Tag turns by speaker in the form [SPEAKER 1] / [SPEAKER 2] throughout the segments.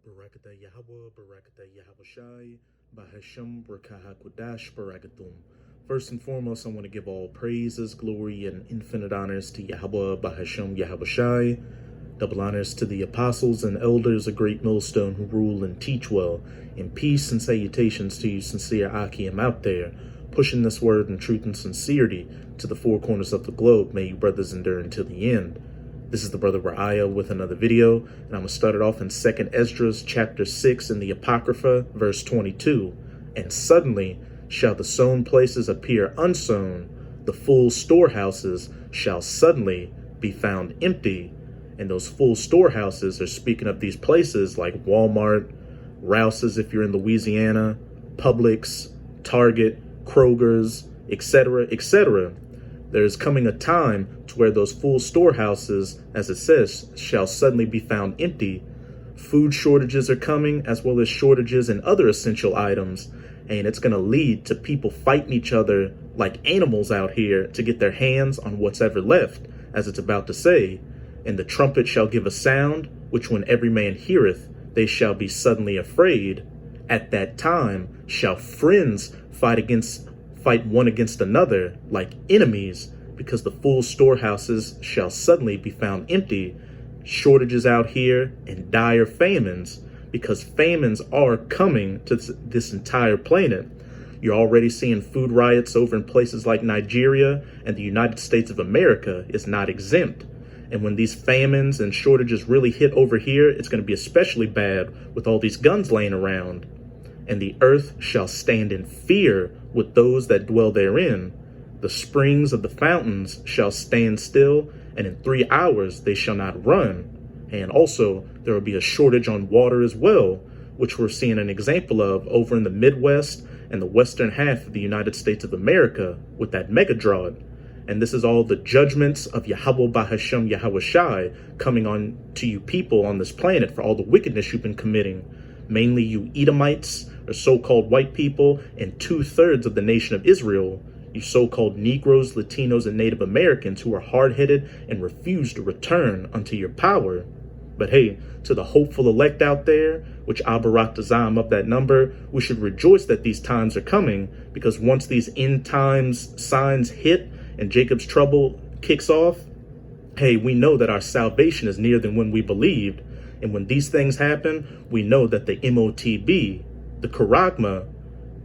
[SPEAKER 1] Barakata Yahweh, Barakata Yahawashi, Bahasham, Brakahakwadash, Barakatum. First and foremost, I want to give all praises, glory, and infinite honors to Yahweh, Bahasham, Yahawashi. Double honors to the apostles and elders of Great Millstone who rule and teach well. And peace and salutations to you, sincere Akim out there, pushing this word in truth and sincerity to the four corners of the globe. May you brothers endure until the end. This is the brother Ra'aya with another video, and I'm going to start it off in 2nd Esdras chapter 6 in the Apocrypha, verse 22. And suddenly shall the sown places appear unsown, the full storehouses shall suddenly be found empty. And those full storehouses are speaking of these places like Walmart, Rouse's if you're in Louisiana, Publix, Target, Kroger's, etc., etc. There is coming a time to where those full storehouses, as it says, shall suddenly be found empty. Food shortages are coming, as well as shortages in other essential items, and it's going to lead to people fighting each other like animals out here to get their hands on what's ever left, as it's about to say. And the trumpet shall give a sound, which when every man heareth, they shall be suddenly afraid. At that time shall friends fight one against another like enemies, because the full storehouses shall suddenly be found empty. Shortages out here and dire famines, because famines are coming to this entire planet. You're already seeing food riots over in places like Nigeria, and the United States of America is not exempt. And when these famines and shortages really hit over here, it's going to be especially bad with all these guns laying around. And the earth shall stand in fear with those that dwell therein. The springs of the fountains shall stand still, and in 3 hours they shall not run. And also there will be a shortage on water as well, which we're seeing an example of over in the Midwest and the western half of the United States of America with that mega drought. And this is all the judgments of Yahweh Bahasham Yahawashi coming on to you people on this planet for all the wickedness you've been committing. Mainly you Edomites, or so-called white people, and 2/3 of the nation of Israel, you so-called Negroes, Latinos, and Native Americans who are hard-headed and refuse to return unto your power. But hey, to the hopeful elect out there, which Abarat Azam of that number, we should rejoice that these times are coming, because once these end times signs hit and Jacob's trouble kicks off, hey, we know that our salvation is nearer than when we believed. And when these things happen, we know that the MOTB, the Charagma,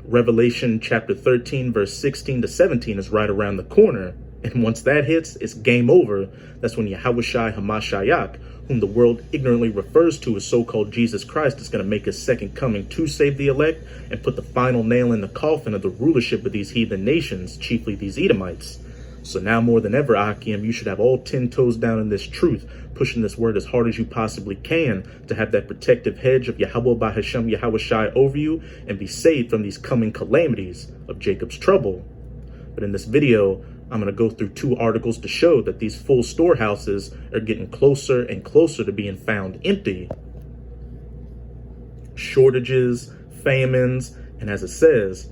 [SPEAKER 1] Revelation chapter 13, verse 16 to 17 is right around the corner. And once that hits, it's game over. That's when Yahawashi Hamashiach, whom the world ignorantly refers to as so-called Jesus Christ, is going to make his second coming to save the elect and put the final nail in the coffin of the rulership of these heathen nations, chiefly these Edomites. So now more than ever, Akim, you should have all 10 toes down in this truth, pushing this word as hard as you possibly can to have that protective hedge of Yahweh Bahasham Yahawashi over you and be saved from these coming calamities of Jacob's trouble. But in this video, I'm going to go through 2 articles to show that these full storehouses are getting closer and closer to being found empty. Shortages, famines, and as it says,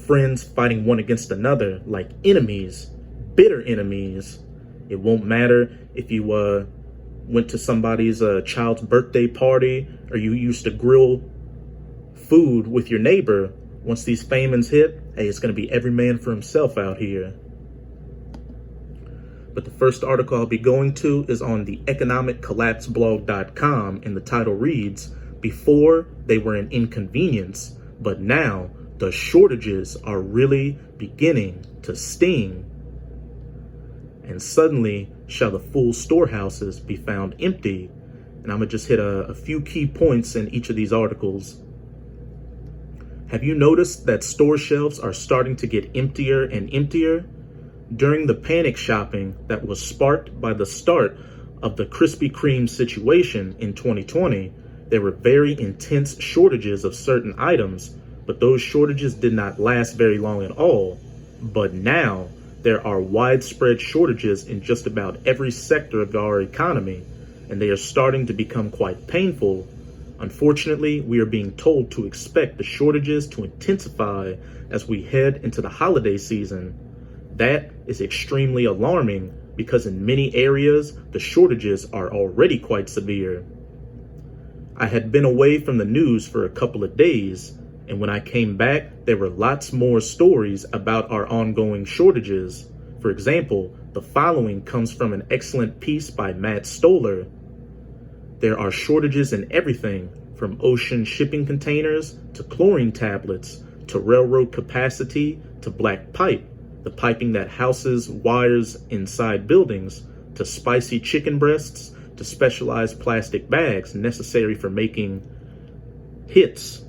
[SPEAKER 1] friends fighting one against another like enemies, bitter enemies. It won't matter if you went to somebody's child's birthday party, or you used to grill food with your neighbor. Once these famines hit, hey, it's going to be every man for himself out here. But the first article I'll be going to is on the economiccollapseblog.com, and the title reads, "Before they were an inconvenience, but now the shortages are really beginning to sting. And suddenly shall the full storehouses be found empty." And I'm going to just hit a few key points in each of these articles. Have you noticed that store shelves are starting to get emptier and emptier? During the panic shopping that was sparked by the start of the Krispy Kreme situation in 2020, there were very intense shortages of certain items, but those shortages did not last very long at all. But now, there are widespread shortages in just about every sector of our economy, and they are starting to become quite painful. Unfortunately, we are being told to expect the shortages to intensify as we head into the holiday season. That is extremely alarming because in many areas, the shortages are already quite severe. I had been away from the news for a couple of days, and when I came back, there were lots more stories about our ongoing shortages. For example, the following comes from an excellent piece by Matt Stoller. There are shortages in everything, from ocean shipping containers to chlorine tablets, to railroad capacity to black pipe, the piping that houses wires inside buildings, to spicy chicken breasts, to specialized plastic bags necessary for making hits.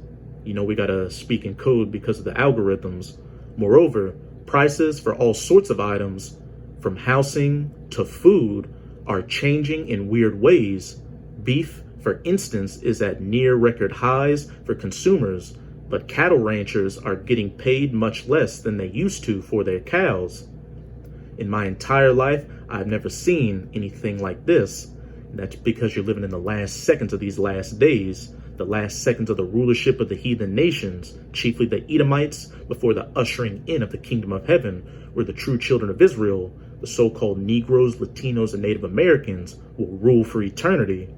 [SPEAKER 1] You know, we gotta speak in code because of the algorithms. Moreover, prices for all sorts of items, from housing to food, are changing in weird ways. Beef, for instance, is at near record highs for consumers, but cattle ranchers are getting paid much less than they used to for their cows. In my entire life, I've never seen anything like this. And that's because you're living in the last seconds of these last days, the last seconds of the rulership of the heathen nations, chiefly the Edomites, before the ushering in of the kingdom of heaven, where the true children of Israel, the so-called Negroes, Latinos, and Native Americans, will rule for eternity.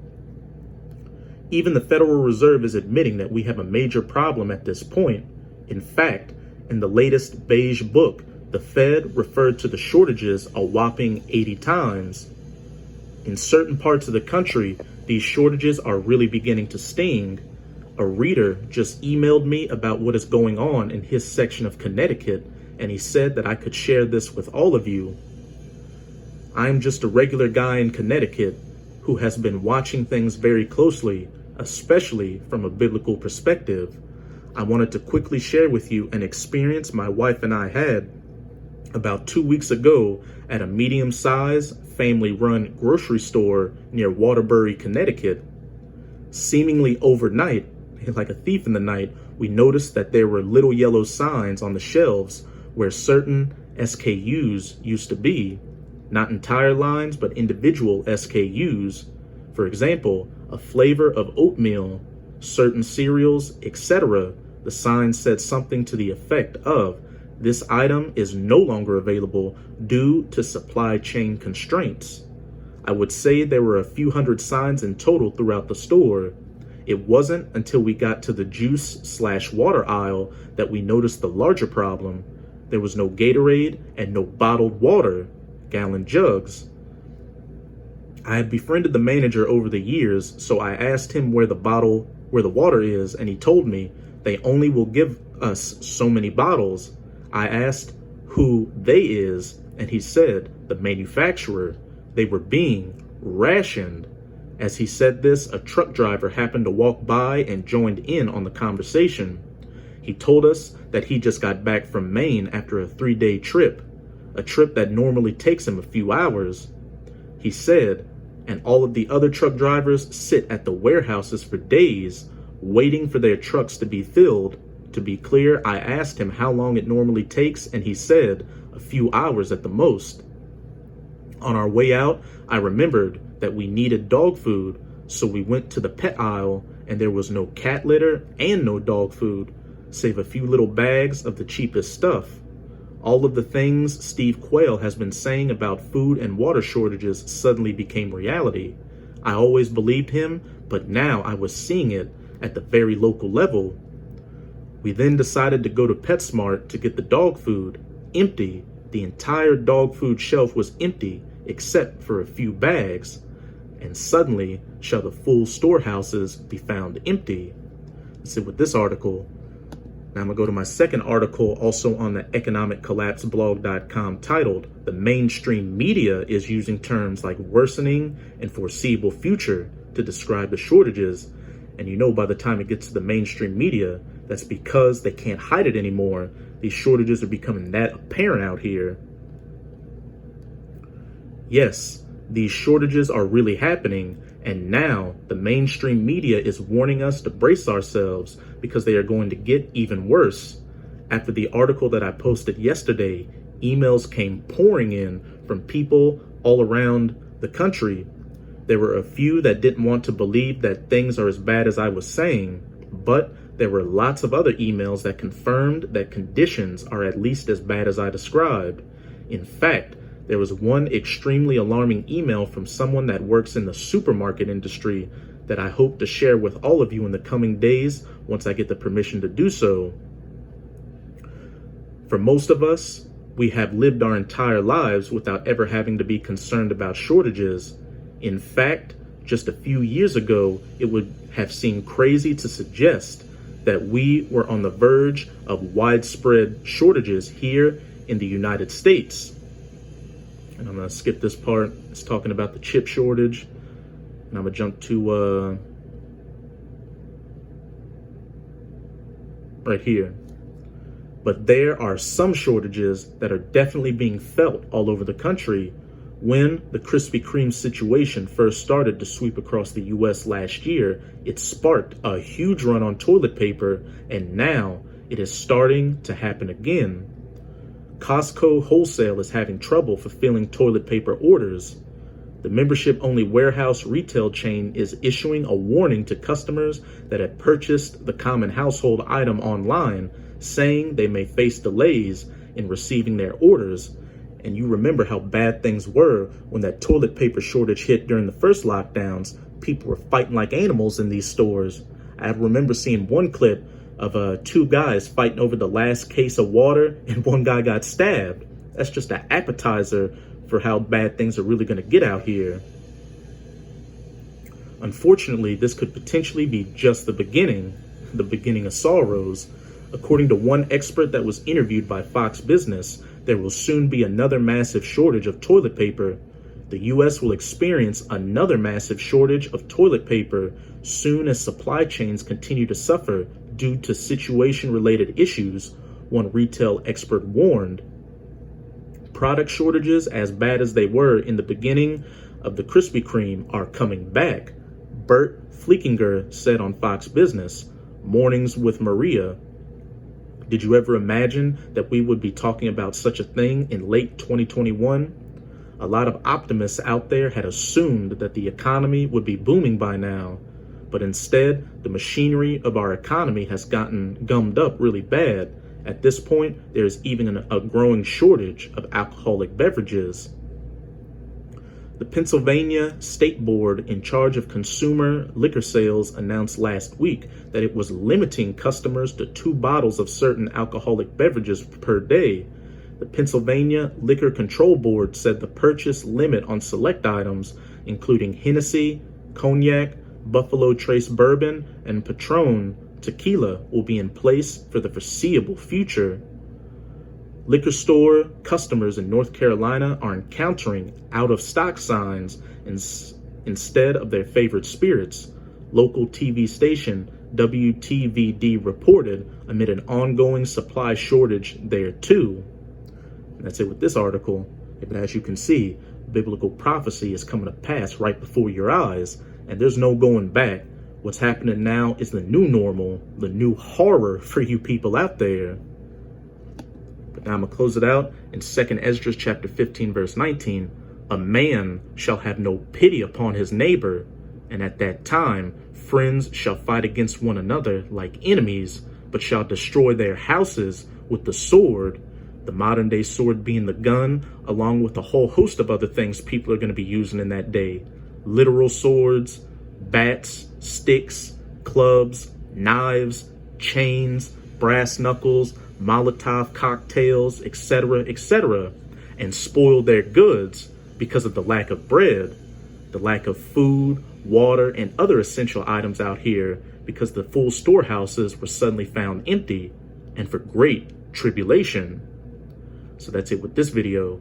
[SPEAKER 1] Even the Federal Reserve is admitting that we have a major problem at this point. In fact, in the latest beige book, the Fed referred to the shortages a whopping 80 times. In certain parts of the country, these shortages are really beginning to sting. A reader just emailed me about what is going on in his section of Connecticut, and he said that I could share this with all of you. I'm just a regular guy in Connecticut who has been watching things very closely, especially from a biblical perspective. I wanted to quickly share with you an experience my wife and I had about 2 weeks ago at a medium-sized, family-run grocery store near Waterbury, Connecticut. Seemingly overnight, like a thief in the night, we noticed that there were little yellow signs on the shelves where certain SKUs used to be. Not entire lines, but individual SKUs. For example, a flavor of oatmeal, certain cereals, etc. The sign said something to the effect of, "This item is no longer available due to supply chain constraints." I would say there were a few hundred signs in total throughout the store. It wasn't until we got to the juice/water aisle that we noticed the larger problem. There was no Gatorade and no bottled water, gallon jugs. I had befriended the manager over the years, so I asked him where the water is, and he told me they only will give us so many bottles. I asked who they is, and he said the manufacturer. They were being rationed. As he said this, a truck driver happened to walk by and joined in on the conversation. He told us that he just got back from Maine after a 3-day trip, a trip that normally takes him a few hours. He said, and all of the other truck drivers sit at the warehouses for days, waiting for their trucks to be filled. To be clear, I asked him how long it normally takes, and he said a few hours at the most. On our way out, I remembered that we needed dog food, so we went to the pet aisle, and there was no cat litter and no dog food, save a few little bags of the cheapest stuff. All of the things Steve Quayle has been saying about food and water shortages suddenly became reality. I always believed him, but now I was seeing it at the very local level. We then decided to go to PetSmart to get the dog food. Empty. The entire dog food shelf was empty, except for a few bags. And suddenly shall the full storehouses be found empty. Let's see with this article. Now I'm going to go to my second article, also on the economiccollapseblog.com, titled, "The Mainstream Media is Using Terms Like Worsening and Foreseeable Future to Describe the Shortages." And you know, by the time it gets to the mainstream media, that's because they can't hide it anymore. These shortages are becoming that apparent out here. Yes, these shortages are really happening, and now the mainstream media is warning us to brace ourselves because they are going to get even worse. After the article that I posted yesterday, emails came pouring in from people all around the country. There were a few that didn't want to believe that things are as bad as I was saying, but there were lots of other emails that confirmed that conditions are at least as bad as I described. In fact, there was one extremely alarming email from someone that works in the supermarket industry that I hope to share with all of you in the coming days once I get the permission to do so. For most of us, we have lived our entire lives without ever having to be concerned about shortages. In fact, just a few years ago, it would have seemed crazy to suggest that we were on the verge of widespread shortages here in the United States. And I'm going to skip this part. It's talking about the chip shortage. And I'm going to jump to right here. But there are some shortages that are definitely being felt all over the country. When the Krispy Kreme situation first started to sweep across the US last year, it sparked a huge run on toilet paper, and now it is starting to happen again. Costco Wholesale is having trouble fulfilling toilet paper orders. The membership-only warehouse retail chain is issuing a warning to customers that have purchased the common household item online, saying they may face delays in receiving their orders. And you remember how bad things were when that toilet paper shortage hit during the first lockdowns. People were fighting like animals in these stores. I remember seeing one clip of two guys fighting over the last case of water, and one guy got stabbed. That's just an appetizer for how bad things are really going to get out here. Unfortunately, this could potentially be just the beginning of sorrows. According to one expert that was interviewed by Fox Business, there will soon be another massive shortage of toilet paper. The U.S. will experience another massive shortage of toilet paper soon as supply chains continue to suffer due to situation-related issues, one retail expert warned. Product shortages, as bad as they were in the beginning of the Krispy Kreme, are coming back. Bert Flickinger said on Fox Business, Mornings with Maria, "Did you ever imagine that we would be talking about such a thing in late 2021? A lot of optimists out there had assumed that the economy would be booming by now, but instead, the machinery of our economy has gotten gummed up really bad. At this point, there's even a growing shortage of alcoholic beverages." The Pennsylvania State Board in charge of consumer liquor sales announced last week that it was limiting customers to 2 bottles of certain alcoholic beverages per day. The Pennsylvania Liquor Control Board said the purchase limit on select items, including Hennessy, Cognac, Buffalo Trace Bourbon, and Patron tequila, will be in place for the foreseeable future. Liquor store customers in North Carolina are encountering out-of-stock signs instead of their favorite spirits. Local TV station WTVD reported amid an ongoing supply shortage there too. And that's it with this article. But as you can see, biblical prophecy is coming to pass right before your eyes, and there's no going back. What's happening now is the new normal, the new horror for you people out there. But now I'm going to close it out in 2 Ezra chapter 15, verse 19. A man shall have no pity upon his neighbor, and at that time friends shall fight against one another like enemies, but shall destroy their houses with the sword. The modern day sword being the gun, along with a whole host of other things people are going to be using in that day. Literal swords, bats, sticks, clubs, knives, chains, brass knuckles, Molotov cocktails, etc., etc., and spoil their goods because of the lack of bread, the lack of food, water, and other essential items out here, because the full storehouses were suddenly found empty, and for great tribulation. So that's it with this video.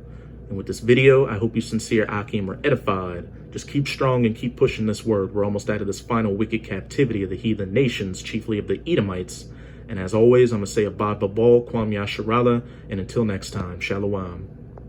[SPEAKER 1] And with this video, I hope you sincere Akim are edified. Just keep strong and keep pushing this word. We're almost out of this final wicked captivity of the heathen nations, chiefly of the Edomites. And as always, I'm going to say Abad Babal, Kwam Yasharala, and until next time, Shalom.